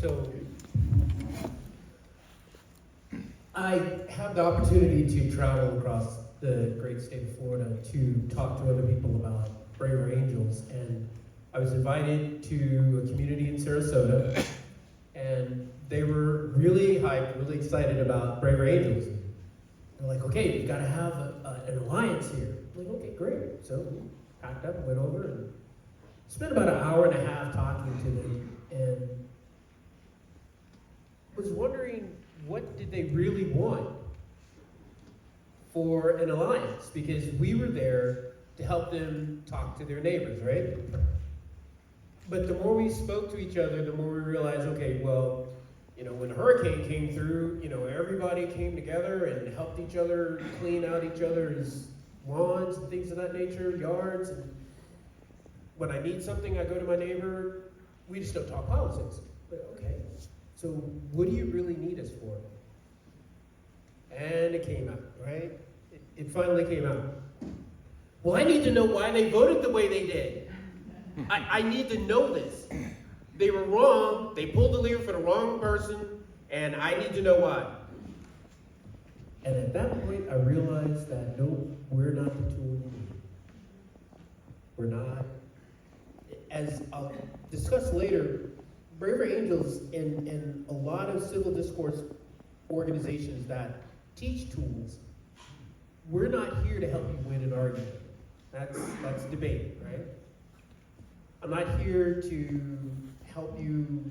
So I have the opportunity to travel across the great state of Florida to talk to other people about Braver Angels, and I was invited to a community in Sarasota, and they were really hyped, really excited about Braver Angels. They're like, okay, we've got to have an alliance here. I'm like, okay, great. So we packed up, went over, and spent about an hour and a half talking to them, and was wondering, what did they really want for an alliance? Because we were there to help them talk to their neighbors, right? But the more we spoke to each other, the more we realized, okay, well, when a hurricane came through, everybody came together and helped each other clean out each other's lawns and things of that nature, yards. And when I need something, I go to my neighbor. We just don't talk politics. But okay, so what do you really need us for? And it came out, right? It finally came out. Well, I need to know why they voted the way they did. I need to know this. They were wrong. They pulled the lever for the wrong person, and I need to know why. And at that point, I realized that no, we're not the tool you need. We're not. As I'll discuss later, Braver Angels and a lot of civil discourse organizations that teach tools, we're not here to help you win an argument. That's debate, right? I'm not here to help you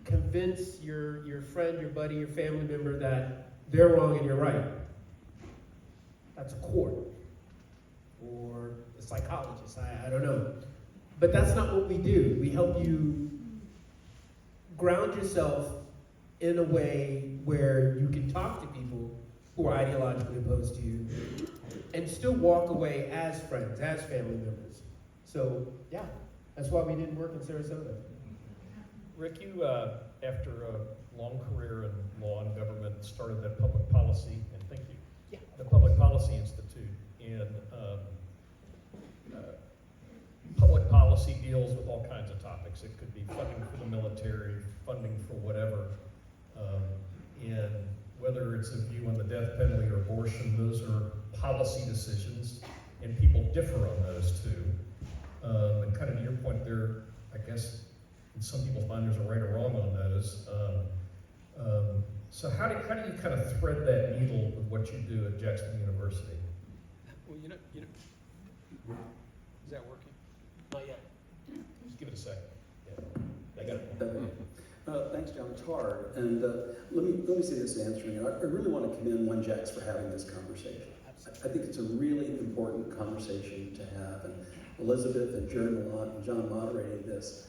convince your friend, your buddy, your family member that they're wrong and you're right. That's a court or a psychologist, I don't know. But that's not what we do. We help you ground yourself in a way where you can talk to people who are ideologically opposed to you and still walk away as friends, as family members. So, yeah, that's why we didn't work in Sarasota. Rick, you, after a long career in law and government, started that public policy, and thank you, the Public Policy Institute. And public policy deals with all kinds of topics. It could be funding for the military, funding for whatever. And whether it's a view on the death penalty or abortion, those are policy decisions, and people differ on those too. And kind of to your point there, I guess in some people's mind there's a right or wrong on those. So how do you kind of thread that needle with what you do at Jacksonville University? Well, is that working? Not yet. Just give it a second. Yeah, I got it. Thanks, John. It's hard, and let me say this in answering it. I really want to commend OneJax for having this conversation. I think it's a really important conversation to have, and Elizabeth and John moderating this.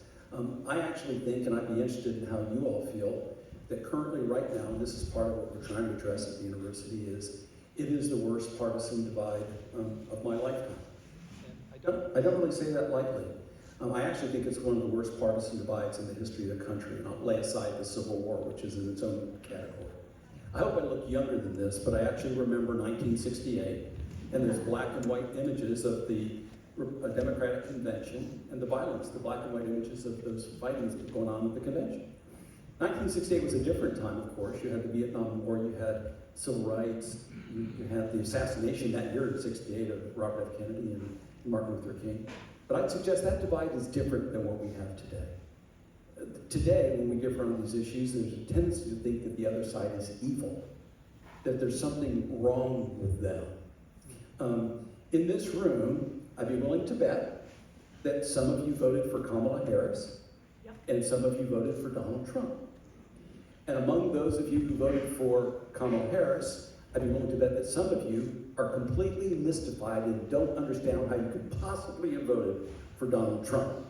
I actually think, and I'd be interested in how you all feel, that currently, right now, and this is part of what we're trying to address at the university, it is the worst partisan divide of my lifetime. I don't really say that lightly. I actually think it's one of the worst partisan divides in the history of the country, and I'll lay aside the Civil War, which is in its own category. I hope I look younger than this, but I actually remember 1968, and there's black and white images of the Democratic Convention and the violence, the black and white images of those fightings that were going on at the convention. 1968 was a different time, of course. You had the Vietnam War, you had civil rights, you had the assassination that year in '68 of Robert F. Kennedy and Martin Luther King. But I'd suggest that divide is different than what we have today. Today, when we differ on these issues, there's a tendency to think that the other side is evil, that there's something wrong with them. In this room, I'd be willing to bet that some of you voted for Kamala Harris, and some of you voted for Donald Trump. And among those of you who voted for Kamala Harris, I'd be willing to bet that some of you are completely mystified and don't understand how you could possibly have voted for Donald Trump.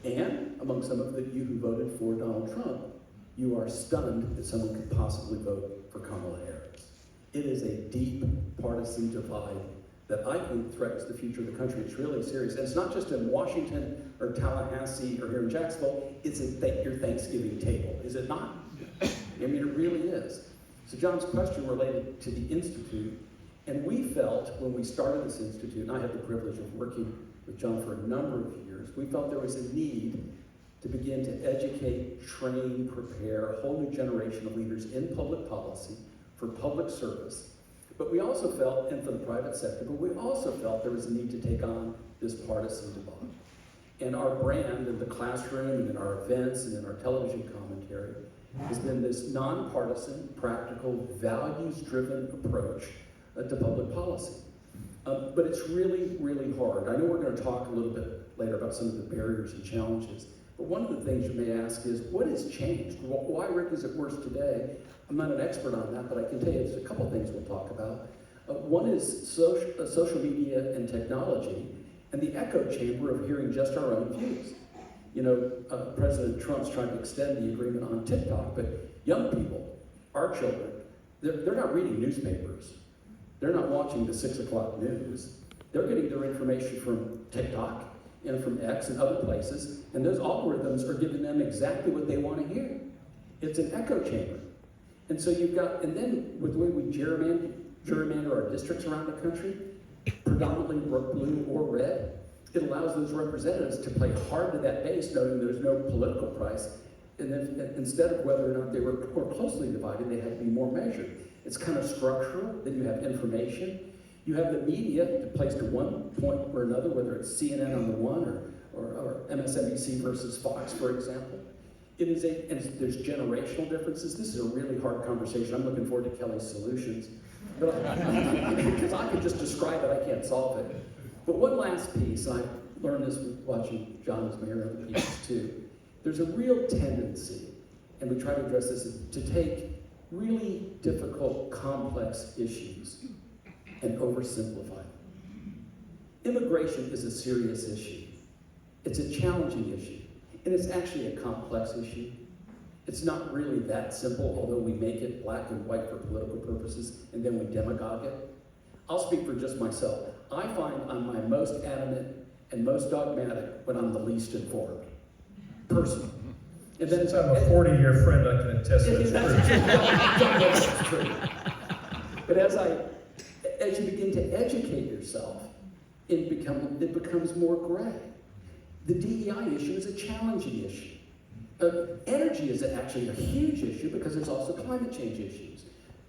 And among some of you who voted for Donald Trump, you are stunned that someone could possibly vote for Kamala Harris. It is a deep partisan divide that I think threatens the future of the country. It's really serious. And it's not just in Washington or Tallahassee or here in Jacksonville, it's at your Thanksgiving table, is it not? I mean, it really is. So John's question related to the Institute, and we felt when we started this Institute, and I had the privilege of working with John for a number of years, we felt there was a need to begin to educate, train, prepare a whole new generation of leaders in public policy for public service. But we also felt, and for the private sector, but we also felt there was a need to take on this partisan divide. And our brand in the classroom and in our events and in our television commentary has been this nonpartisan, practical, values-driven approach to public policy. But it's really, really hard. I know we're going to talk a little bit later about some of the barriers and challenges, but one of the things you may ask is, what has changed? Why, Rick, is it worse today? I'm not an expert on that, but I can tell you there's a couple things we'll talk about. One is social media and technology, and the echo chamber of hearing just our own views. You know, President Trump's trying to extend the agreement on TikTok, but young people, our children, they're not reading newspapers. They're not watching the 6 o'clock news. They're getting their information from TikTok and from X and other places, and those algorithms are giving them exactly what they want to hear. It's an echo chamber. And so you've got, and then with the way we gerrymander our districts around the country, predominantly blue or red, it allows those representatives to play hard to that base, knowing there's no political price. And then instead of whether or not they were more closely divided, they had to be more measured. It's kind of structural. Then you have information. You have the media to place to one point or another, whether it's CNN on the one or MSNBC versus Fox, for example. It is and there's generational differences. This is a really hard conversation. I'm looking forward to Kelly's solutions. But because I could just describe it, I can't solve it. But one last piece, and I learned this watching John as mayor and other pieces too. There's a real tendency, and we try to address this, to take really difficult, complex issues and oversimplify them. Immigration is a serious issue. It's a challenging issue. And it's actually a complex issue. It's not really that simple, although we make it black and white for political purposes, and then we demagogue it. I'll speak for just myself. I find I'm my most adamant and most dogmatic when I'm the least informed, personally. And then Since I'm a 40-year friend, I can attest that's that's true. But as you begin to educate yourself, it becomes more gray. The DEI issue is a challenging issue. Energy is actually a huge issue because there's also climate change issues.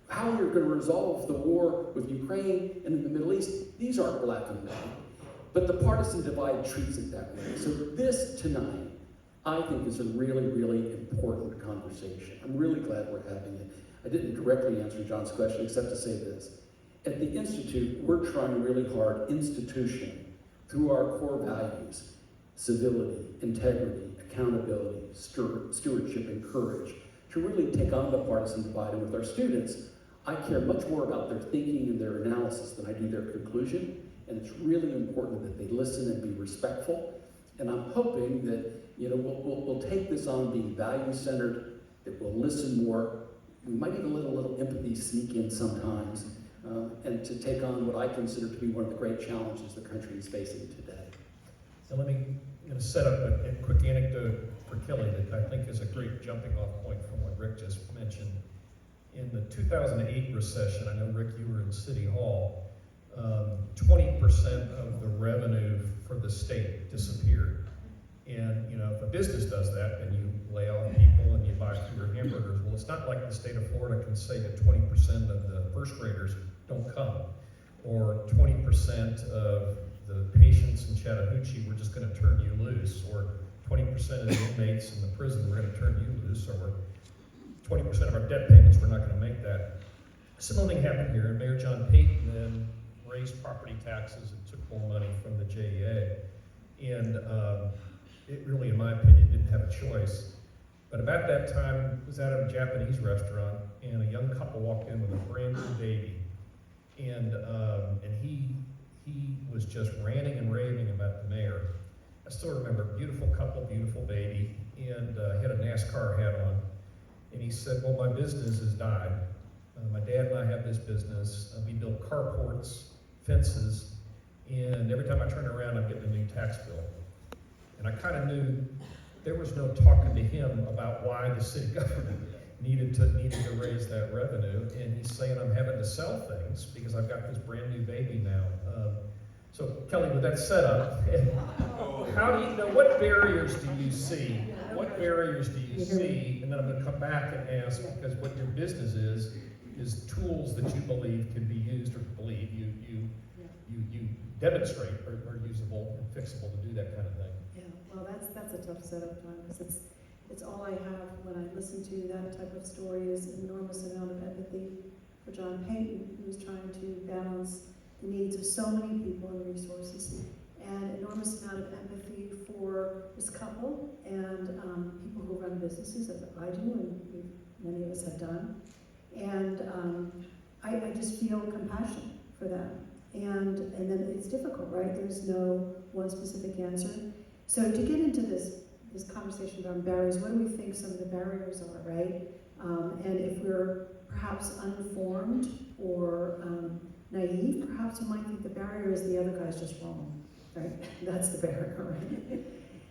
How you're going to resolve the war with Ukraine and in the Middle East, these aren't black and white. But the partisan divide treats it that way. So this tonight, I think, is a really, really important conversation. I'm really glad we're having it. I didn't directly answer John's question except to say this. At the Institute, we're trying really hard institutionally through our core values, civility, integrity, accountability, stewardship, and courage, to really take on the partisan divide. And with our students, I care much more about their thinking and their analysis than I do their conclusion. And it's really important that they listen and be respectful. And I'm hoping that, you know, we'll take this on being value-centered, that we'll listen more. We might even let a little empathy sneak in sometimes, and to take on what I consider to be one of the great challenges the country is facing today. And I'm going to set up a quick anecdote for Kelly that I think is a great jumping off point from what Rick just mentioned. In the 2008 recession, I know, Rick, you were in City Hall, 20% of the revenue for the state disappeared. And, you know, if a business does that, then you lay off people and you buy fewer hamburgers. Well, it's not like the state of Florida can say that 20% of the first graders don't come, or 20% of the patients in Chattahoochee, we're just going to turn you loose, or 20% of the inmates in the prison, we're going to turn you loose, or 20% of our debt payments, we're not going to make that. Similar thing happened here, and Mayor John Payton then raised property taxes and took more money from the JEA. And it really, in my opinion, didn't have a choice. But about that time, I was at a Japanese restaurant, and a young couple walked in with a brand new baby. And he was just ranting and raving about the mayor. I still remember, beautiful couple, beautiful baby, and he had a NASCAR hat on. And he said, well, my business has died. My dad and I have this business. We build carports, fences, and every time I turn around, I'm getting a new tax bill. And I kind of knew there was no talking to him about why the city government needed to raise that revenue. And he's saying, I'm having to sell things because I've got this brand new baby now. So Kelly, with that setup, how do you know, what barriers do you see what barriers do you see? And then I'm gonna come back and ask, Yeah. because what your business is tools that you believe can be used, or believe you demonstrate are usable and fixable to do that kind of thing. Yeah, well, that's a tough setup, John, because it's all I have when I listen to that type of story is an enormous amount of empathy for John Payton, who's trying to balance the needs of so many people and resources, and enormous amount of empathy for this couple and people who run businesses, as I do, and many of us have done. And I just feel compassion for them. And then it's difficult, right? There's no one specific answer. So to get into this conversation around barriers, what do we think some of the barriers are, right? And if we're perhaps uninformed or naive, perhaps we might think the barrier is the other guy's just wrong, right? That's the barrier, right?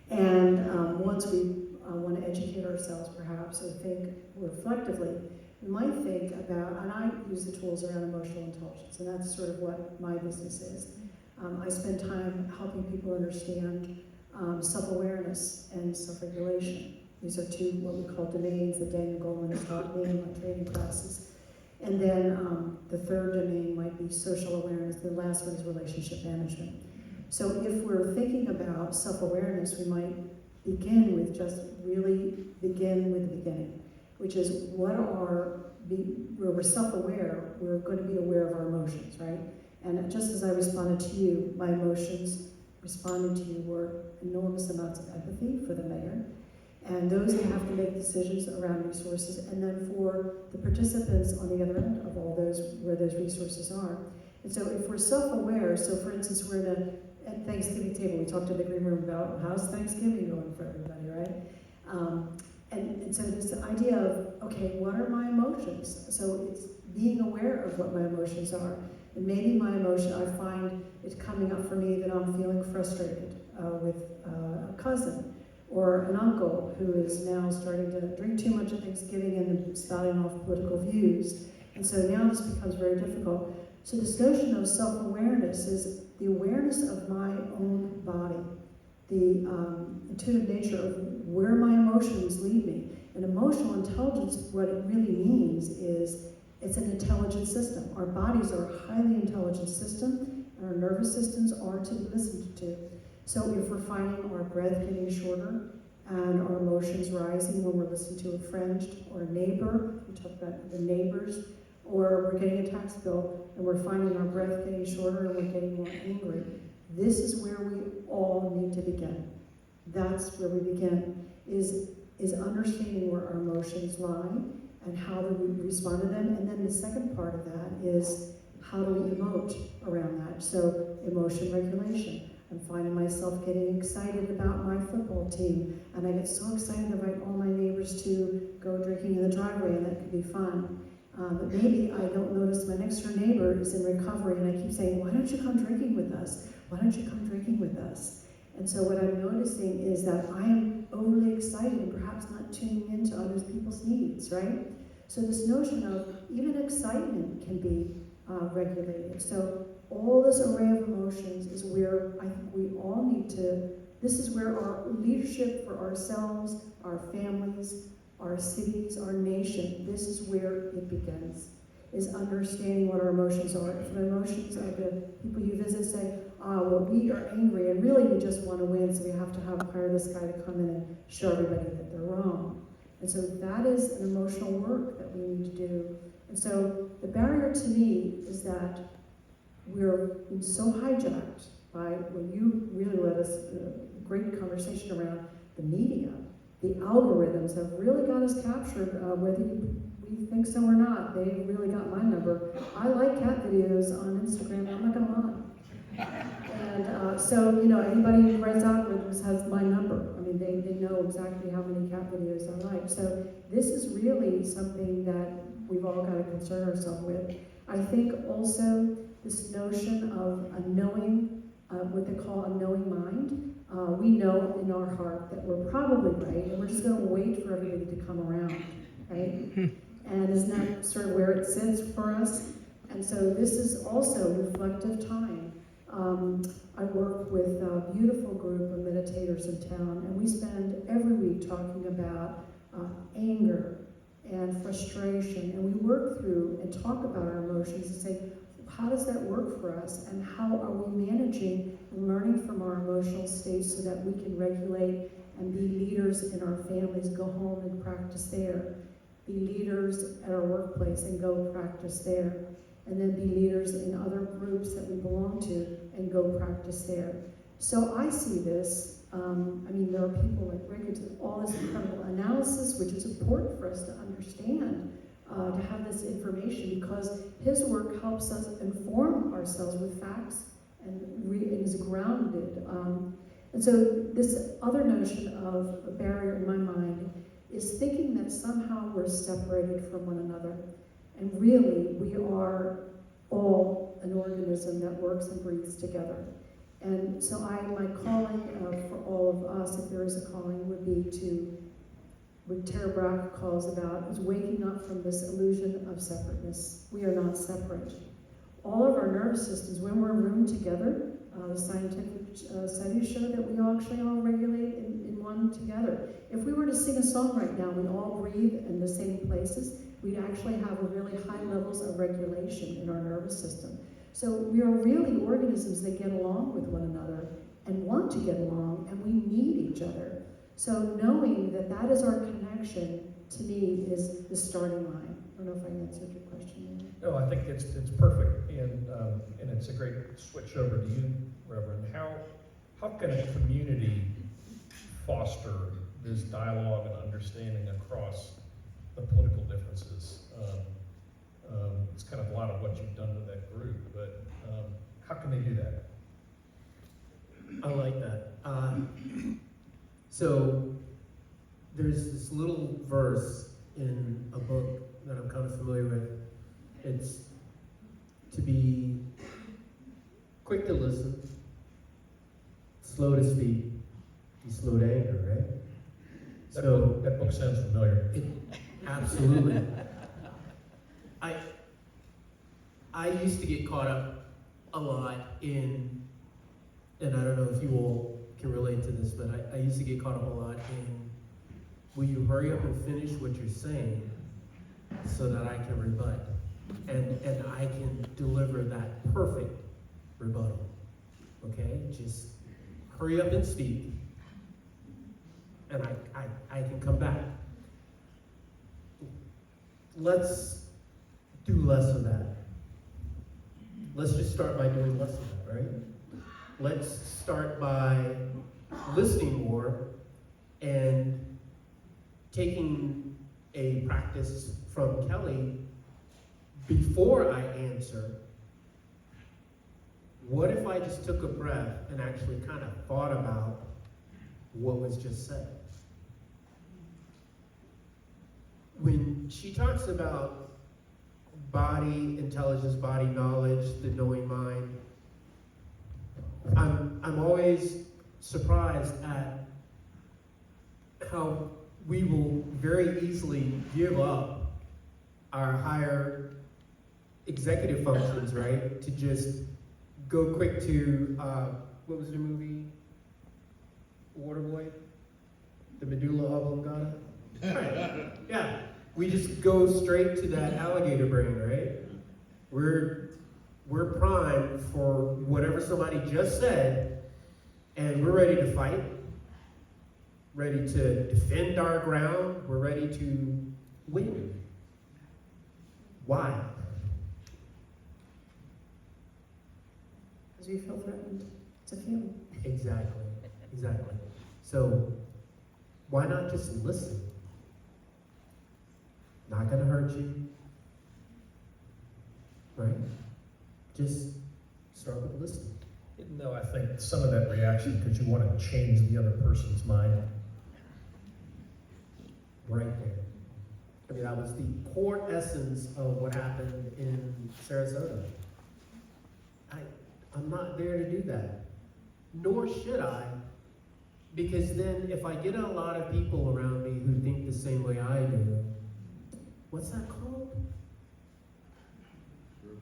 And once we want to educate ourselves, perhaps, or think reflectively, we might think about, and I use the tools around emotional intelligence, and that's sort of what my business is. I spend time helping people understand self-awareness and self-regulation. These are two what we call domains that Daniel Goleman has taught me in my training classes. And then the third domain might be social awareness. The last one is relationship management. So if we're thinking about self-awareness, we might begin with just really begin with the beginning, which is where we're self-aware, we're going to be aware of our emotions, right? And just as I responded to you, my emotions responding to you were enormous amounts of empathy for the mayor, and those who have to make decisions around resources, and then for the participants on the other end of all those, where those resources are. And so if we're self-aware, so for instance, we're at Thanksgiving table, we talked in the green room about how's Thanksgiving going for everybody, right? And so this idea of, okay, what are my emotions? So it's being aware of what my emotions are. And maybe my emotion, I find it coming up for me that I'm feeling frustrated with a cousin or an uncle who is now starting to drink too much at Thanksgiving and spouting off political views. And so now this becomes very difficult. So this notion of self-awareness is the awareness of my own body, the intuitive nature of where my emotions lead me. And emotional intelligence, what it really means is it's an intelligent system. Our bodies are a highly intelligent system, and our nervous systems are to be listened to. So if we're finding our breath getting shorter and our emotions rising when we're listening to a friend or a neighbor, we talk about the neighbors, or we're getting a tax bill and we're finding our breath getting shorter and we're getting more angry, this is where we all need to begin. That's where we begin, is understanding where our emotions lie and how do we respond to them. And then the second part of that is how do we emote around that? So emotion regulation. I'm finding myself getting excited about my football team, and I get so excited to invite all my neighbors to go drinking in the driveway, and that could be fun. But maybe I don't notice my next door neighbor is in recovery, and I keep saying, why don't you come drinking with us? Why don't you come drinking with us? And so what I'm noticing is that I am overly excited and perhaps not tuning into other people's needs, right? So this notion of even excitement can be regulated. So all this array of emotions is where I think we all need to, this is where our leadership for ourselves, our families, our cities, our nation, this is where it begins, is understanding what our emotions are. If our emotions are the people you visit say, well, we are angry and really we just want to win, so we have to hire this guy to come in and show everybody that they're wrong. And so that is an emotional work that we need to do. And so the barrier to me is that we're so hijacked by when you really led us a great conversation around the media. The algorithms have really got us captured, whether we think so or not. They really got my number. I like cat videos on Instagram, I'm not gonna lie. And so, anybody who writes algorithms has my number. I mean, they know exactly how many cat videos I like. So this is really something that we've all got to concern ourselves with. I think also this notion of a knowing, what they call a knowing mind. We know in our heart that we're probably right, and we're just going to wait for everybody to come around, right? And isn't that sort of where it sits for us? And so this is also reflective time. I work with a beautiful group of meditators in town, and we spend every week talking about anger and frustration, and we work through and talk about our emotions and say, how does that work for us, and how are we managing and learning from our emotional states so that we can regulate and be leaders in our families, go home and practice there, be leaders at our workplace and go practice there, and then be leaders in other groups that we belong to and go practice there. So I see this, there are people like Rick who did all this incredible analysis, which is important for us to understand, to have this information, because his work helps us inform ourselves with facts and is grounded. And so this other notion of a barrier in my mind is thinking that somehow we're separated from one another. And really, we are all an organism that works and breathes together. And so my calling for all of us, if there is a calling, would be to, what Tara Brach calls about, is waking up from this illusion of separateness. We are not separate. All of our nervous systems, when we're in a room together, the scientific studies show that we actually all regulate in one together. If we were to sing a song right now, we all breathe in the same places, we'd actually have a really high levels of regulation in our nervous system. So we are really organisms that get along with one another and want to get along, and we need each other. So knowing that that is our connection, to me, is the starting line. I don't know if I answered your question. No, I think it's perfect, and it's a great switch over to you, Reverend. How can a community foster this dialogue and understanding across the political differences? It's kind of a lot of what you've done with that group, but how can they do that? I like that. So there's this little verse in a book that I'm kind of familiar with. It's to be quick to listen, slow to speak, be slow to anger, right? That book sounds familiar. Absolutely. I used to get caught up a lot in, and I don't know if you all can relate to this, but I used to get caught up a lot in, will you hurry up and finish what you're saying so that I can rebut? And I can deliver that perfect rebuttal, okay? Just hurry up and speak, and I can come back. Let's do less of that. Let's just start by doing less of that, right? Let's start by listening more and taking a practice from Kelly before I answer. What if I just took a breath and actually kind of thought about what was just said? When she talks about body intelligence, body knowledge, the knowing mind, I'm always surprised at how we will very easily give up our higher executive functions, right? To just go quick to, what was the movie? Waterboy? The medulla oblongata? Right. Yeah. We just go straight to that alligator brain, right? We're primed for whatever somebody just said, and we're ready to fight, ready to defend our ground, we're ready to win. Why? Because we feel threatened. It's a feeling. Exactly. So, why not just listen? Not gonna hurt you, right? Just start with listening. No, I think some of that reaction because you want to change the other person's mind. Right there. I mean, that was the core essence of what happened in Sarasota. I'm not there to do that. Nor should I, because then if I get a lot of people around me who think the same way I do, what's that called?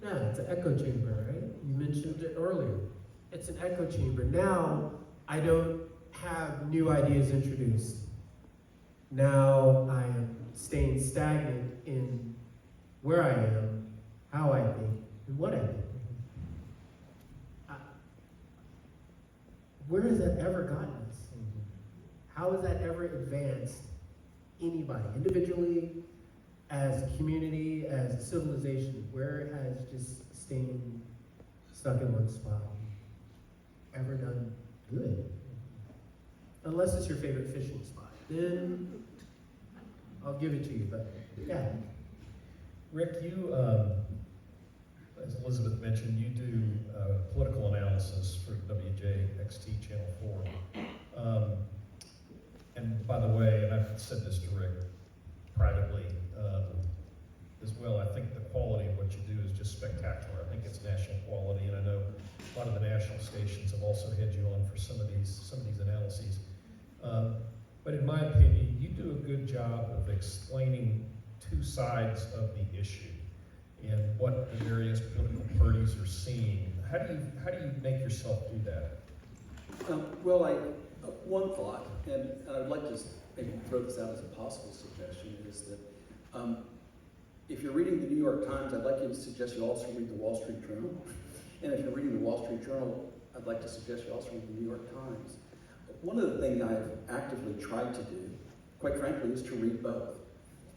Yeah, it's an echo chamber, right? You mentioned it earlier. it's an echo chamber. Now, I don't have new ideas introduced. Now I am staying stagnant in where I am, how I think, and what I think. Where has that ever gotten us? How has that ever advanced anybody, individually, as a community, as a civilization? Where it has just staying stuck in one spot ever done good? Unless it's your favorite fishing spot, then I'll give it to you, but yeah. Rick, you, as Elizabeth mentioned, you do political analysis for WJXT Channel 4. And by the way, and I've said this to Rick privately as well, I think the quality of what you do is just spectacular. I think it's national quality, and I know a lot of the national stations have also had you on for some of these analyses. But in my opinion, you do a good job of explaining two sides of the issue and what the various political parties are seeing. How do you make yourself do that? Well, one thought, and I'd like to maybe throw this out as a possible suggestion, is that if you're reading the New York Times, I'd like you to suggest you also read the Wall Street Journal. And if you're reading the Wall Street Journal, I'd like to suggest you also read the New York Times. One of the things I've actively tried to do, quite frankly, is to read both.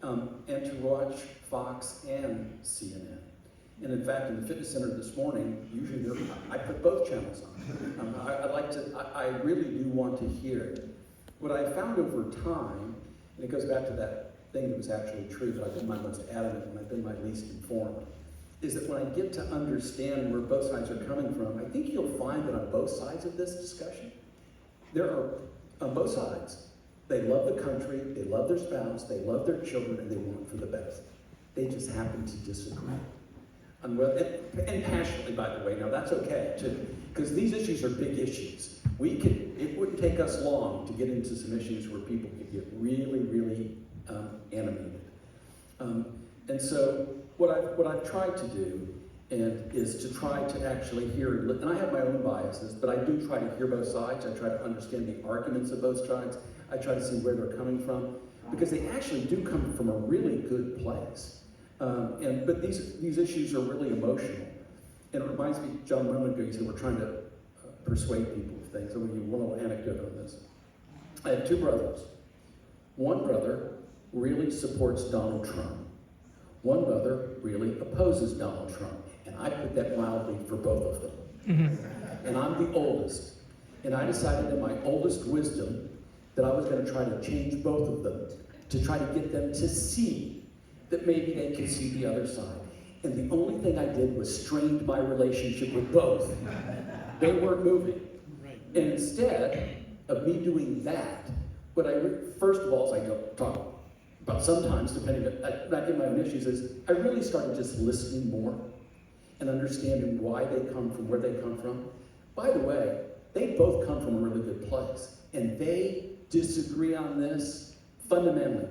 And to watch Fox and CNN. And in fact, in the fitness center this morning, usually I put both channels on. I really do want to hear. What I found over time, and it goes back to that thing that was actually true, that I've been my most adamant when I've been my least informed, is that when I get to understand where both sides are coming from, I think you'll find that on both sides of this discussion, there are, on both sides, they love the country, they love their spouse, they love their children, and they want for the best. They just happen to disagree. And passionately, by the way. Now that's okay, too, because these issues are big issues. It wouldn't take us long to get into some issues where people could get really, really animated. And so what I've tried to do is to try to actually hear, and I have my own biases, but I do try to hear both sides. I try to understand the arguments of both sides. I try to see where they're coming from, because they actually do come from a really good place. But these issues are really emotional. And it reminds me, John, a moment ago, you said we're trying to persuade people of things. I'll give you one little anecdote on this. I have two brothers. One brother really supports Donald Trump. One brother really opposes Donald Trump. And I put that mildly for both of them. And I'm the oldest. And I decided in my oldest wisdom that I was going to try to change both of them, to try to get them to see that maybe they could see the other side. And the only thing I did was strained my relationship with both. They weren't moving. And instead of me doing that, first of all, as I talk about sometimes, depending on, not in my own issues, is I really started just listening more and understanding why they come from, where they come from. By the way, they both come from a really good place. And they disagree on this fundamentally.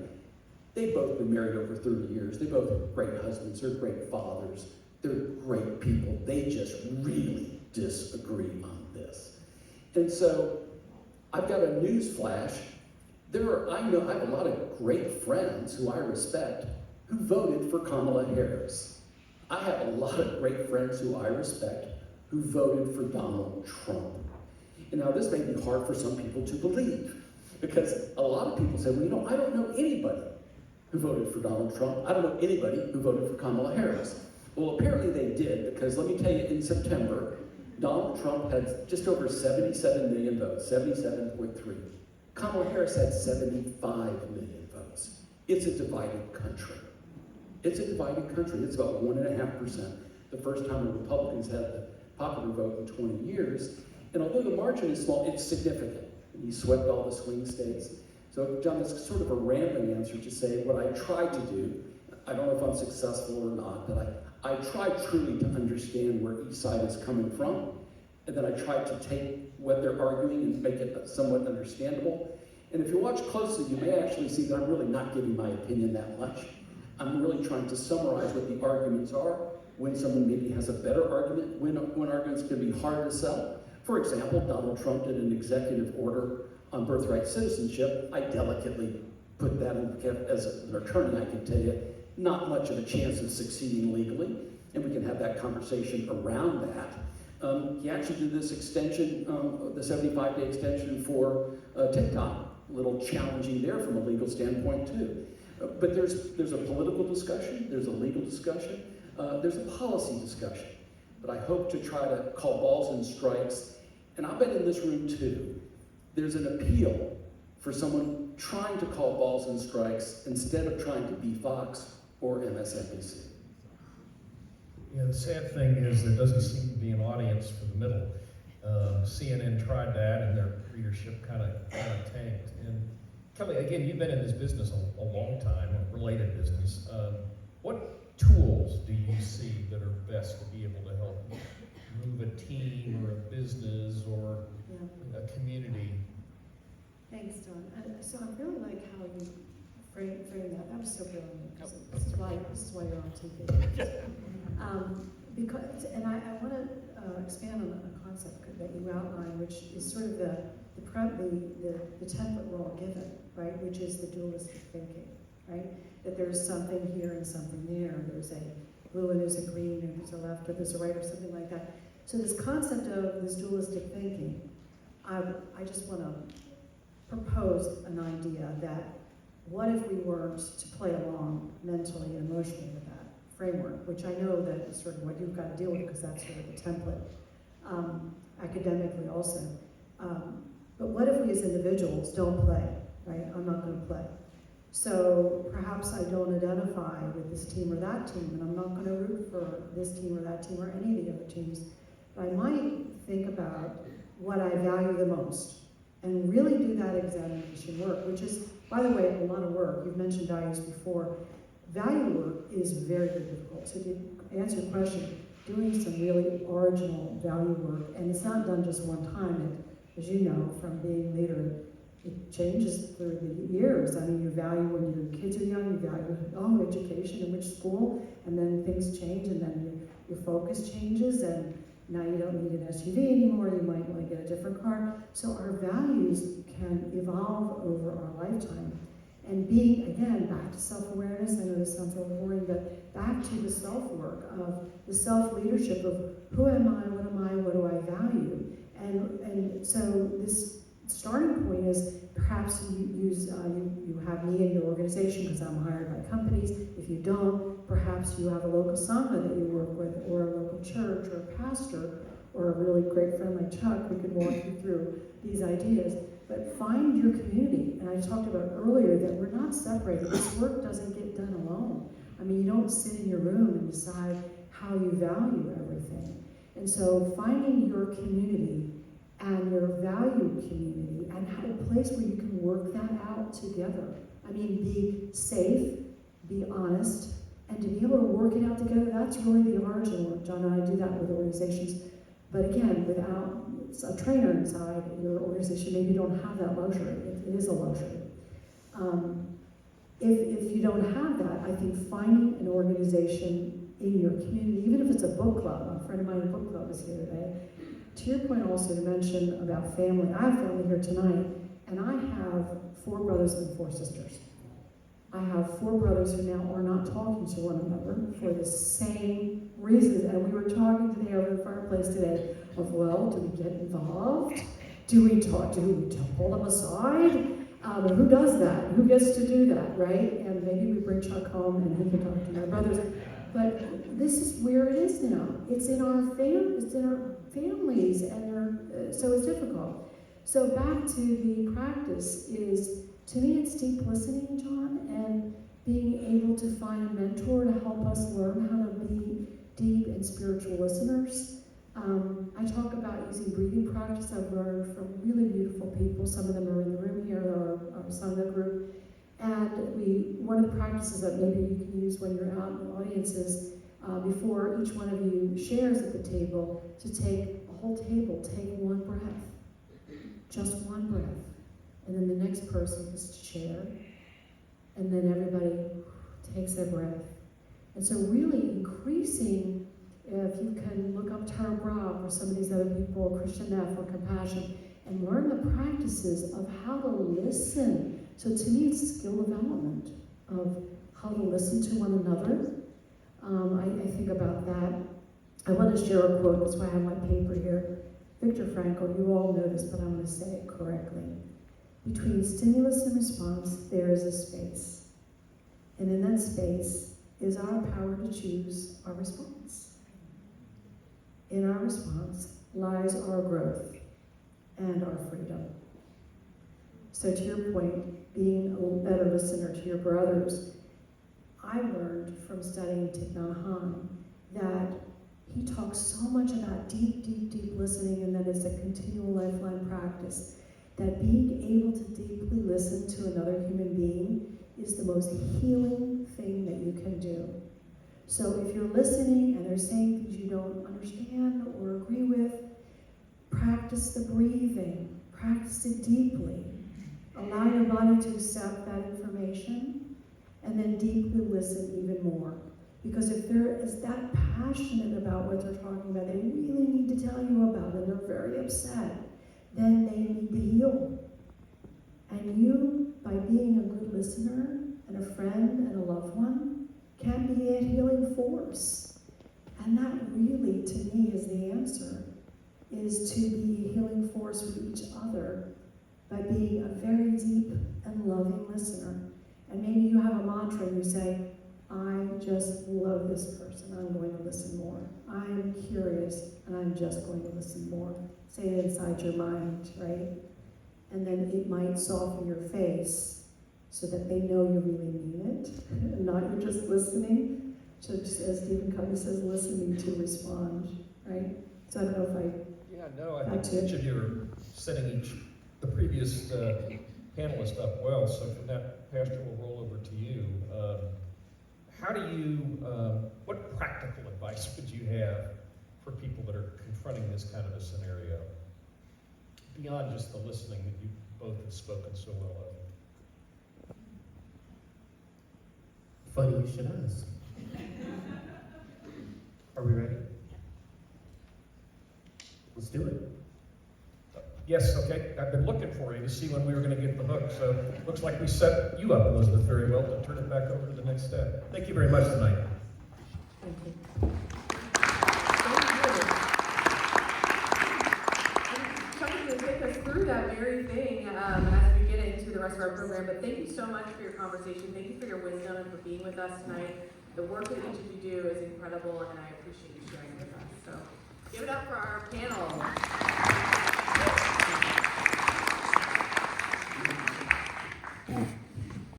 They've both been married over 30 years. They both are great husbands. They're great fathers. They're great people. They just really disagree on this. And so I've got a news flash. I have a lot of great friends who I respect who voted for Kamala Harris. I have a lot of great friends who I respect who voted for Donald Trump. And now this may be hard for some people to believe, because a lot of people say, well, I don't know anybody who voted for Donald Trump. I don't know anybody who voted for Kamala Harris. Well, apparently they did, because let me tell you, in September, Donald Trump had just over 77 million votes, 77.3. Kamala Harris had 75 million votes. It's a divided country. It's a divided country. It's about 1.5%. The first time the Republicans had the popular vote in 20 years. And although the margin is small, it's significant. He swept all the swing states. So, John, that's sort of a rambling answer to say what I try to do. I don't know if I'm successful or not, but I try truly to understand where each side is coming from. And then I try to take what they're arguing and make it somewhat understandable. And if you watch closely, you may actually see that I'm really not giving my opinion that much. I'm really trying to summarize what the arguments are, when someone maybe has a better argument, when arguments can be hard to sell, For example, Donald Trump did an executive order on birthright citizenship. I delicately put that in, as an attorney, I can tell you, not much of a chance of succeeding legally, and we can have that conversation around that. He actually did this extension, the 75-day extension for TikTok. A little challenging there from a legal standpoint too. But there's a political discussion, there's a legal discussion, there's a policy discussion. But I hope to try to call balls and strikes, and I'll bet in this room too, there's an appeal for someone trying to call balls and strikes instead of trying to be Fox or MSNBC. Yeah, the sad thing is there doesn't seem to be an audience for the middle. CNN tried that and their readership kind of tanked. And Kelly, again, you've been in this business a long time, a related business. What tools do you see that are best to be able to help move a team or a business or a community? Thanks, Don. So I really like how you framed that. That was so brilliant. This is why you're on TV. And I want to expand on a concept that you outlined, which is sort of the template we're all given, right? Which is the dualistic thinking, right? That there's something here and something there. There's a blue and there's a green, and there's a left or there's a right or something like that. So this concept of this dualistic thinking, I just want to propose an idea that what if we weren't to play along mentally and emotionally with that framework, which I know that is sort of what you've got to deal with because that's sort of the template, academically also. But what if we as individuals don't play, right? I'm not going to play. So perhaps I don't identify with this team or that team, and I'm not going to root for this team or that team or any of the other teams. But I might think about what I value the most and really do that examination work, which is, by the way, a lot of work. You've mentioned values before. Value work is very, very difficult. So to answer your question, doing some really original value work, and it's not done just one time. As you know, from being leader, it changes through the years. I mean, you value when your kids are young, you value, education and which school, and then things change, and then your focus changes, and now you don't need an SUV anymore, you might want to get a different car. So our values can evolve over our lifetime. And being, again, back to self-awareness, I know this sounds a little boring, but back to the self-work of the self-leadership of who am I, what do I value? And so this starting point is perhaps you have me in your organization because I'm hired by companies. If you don't, perhaps you have a local sangha that you work with, or a local church, or a pastor, or a really great friend like Chuck who could walk you through these ideas. But find your community. And I talked about earlier that we're not separated. This work doesn't get done alone. I mean, you don't sit in your room and decide how you value everything. And so finding your community and your value community and have a place where you can work that out together. I mean, be safe, be honest, and to be able to work it out together, that's really the origin work. John and I do that with organizations. But again, without a trainer inside your organization, maybe you don't have that luxury. It is a luxury. If you don't have that, I think finding an organization in your community, even if it's a book club, a friend of mine in a book club is here today. To your point also, you mentioned about family. I have family here tonight, and I have 4 brothers and 4 sisters. I have 4 brothers who now are not talking to one another for the same reasons. And we were talking today over the fireplace today of, well, do we get involved? Do we pull them aside? Who does that? Who gets to do that, right? And maybe we bring Chuck home and he can talk to my brothers. But this is where it is now. It's in our families, and so it's difficult. So back to the practice is, to me, it's deep listening, John, and being able to find a mentor to help us learn how to be deep and spiritual listeners. I talk about using breathing practice I've learned from really beautiful people. Some of them are in the room here, our Sangha group. And one of the practices that maybe you can use when you're out in the audience is before each one of you shares at the table, to take a whole table, take one breath, just one breath. And then the next person is to share. And then everybody takes their breath. And so really increasing if you can look up Tara Brach or some of these other people, Christian Neff or Compassion, and learn the practices of how to listen. So to me, it's skill development of how to listen to one another. I think about that. I want to share a quote, that's why I have my paper here. Viktor Frankl, you all know this, but I'm going to say it correctly. Between stimulus and response, there is a space. And in that space is our power to choose our response. In our response lies our growth and our freedom. So to your point, being a better listener to your brothers, I learned from studying Thich Nhat Hanh that he talks so much about deep, deep, deep listening, and that it's a continual lifeline practice, that being able to deeply listen to another human being is the most healing thing that you can do. So if you're listening and they're saying things you don't understand or agree with, practice the breathing, practice it deeply. Allow your body to accept that information, and then deeply listen even more. Because if they're that passionate about what they're talking about, they really need to tell you about it, and they're very upset, then they need to heal. And you, by being a good listener and a friend and a loved one, can be a healing force. And that really, to me, is the answer, is to be a healing force for each other by being a very deep and loving listener. And maybe you have a mantra and you say, I just love this person, I'm going to listen more. I'm curious, and I'm just going to listen more. Say it inside your mind, right? And then it might soften your face so that they know you really mean it, and not you're just listening. Just as Stephen Covey says, listening to respond, right? So I don't know if I think each of you are setting the previous panelist up well, so from that, Pastor, we'll roll over to you. How do you, what practical advice would you have for people that are confronting this kind of a scenario? Beyond just the listening that you both have spoken so well of. Funny you should ask. Are we ready? Let's do it. Yes, okay. I've been looking for you to see when we were going to get the hook, so looks like we set you up, Elizabeth, very well to turn it back over to the next step. Thank you very much tonight. Thank you. Trying to take us through that very thing as we get into the rest of our program, but thank you so much for your conversation. Thank you for your wisdom and for being with us tonight. The work that each of you do is incredible, and I appreciate you sharing with us. So give it up for our panel.